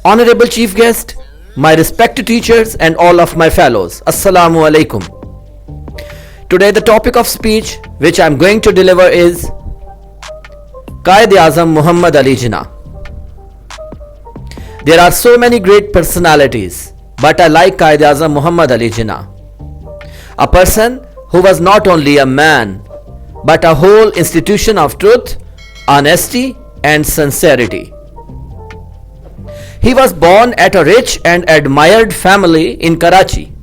Honorable Chief Guest, my respected teachers and all of my fellows, Assalamu alaikum. Today the topic of speech which I am going to deliver is Quaid-e-Azam Muhammad Ali Jinnah. There are so many great personalities, but I like Quaid-e-Azam Muhammad Ali Jinnah. A person who was not only a man, but a whole institution of truth, honesty and sincerity. He was born at a rich and admired family in Karachi.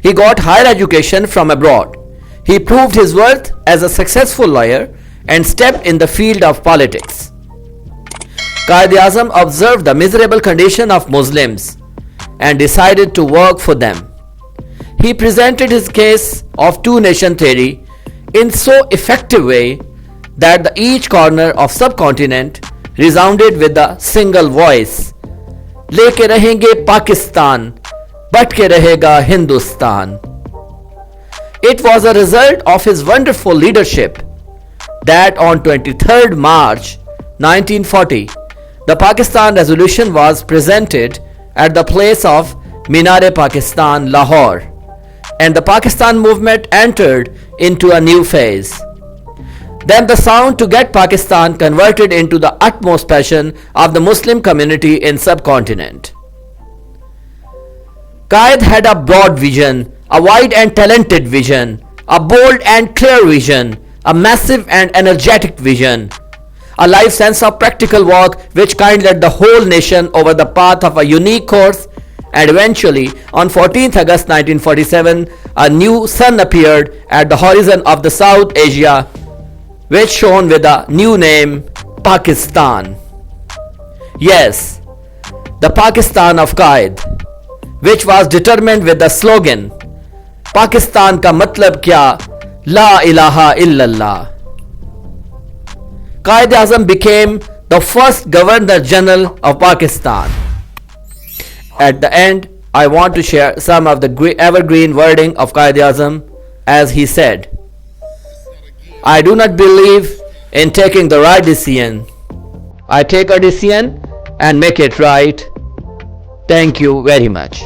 He got higher education from abroad. He proved his worth as a successful lawyer and stepped in the field of politics. Quaid-e-Azam observed the miserable condition of Muslims and decided to work for them. He presented his case of two-nation theory in so effective way that each corner of subcontinent resounded with the single voice, लेके रहेंगे Pakistan, but के रहेगा Hindustan. It was a result of his wonderful leadership that on 23rd March 1940, the Pakistan resolution was presented at the place of Minar-e-Pakistan, Lahore, and the Pakistan movement entered into a new phase. Then the sound to get Pakistan converted into the utmost passion of the Muslim community in subcontinent. Quaid had a broad vision, a wide and talented vision, a bold and clear vision, a massive and energetic vision, a life sense of practical work which kind led the whole nation over the path of a unique course, and eventually on 14th August 1947 a new sun appeared at the horizon of the South Asia, which shone with a new name, Pakistan. Yes, the Pakistan of Quaid, which was determined with the slogan, Pakistan ka matlab kya, La ilaha illallah. Quaid-e-Azam became the first Governor General of Pakistan. At the end, I want to share some of the evergreen wording of Quaid-e-Azam as he said, I do not believe in taking the right decision. I take a decision and make it right. Thank you very much.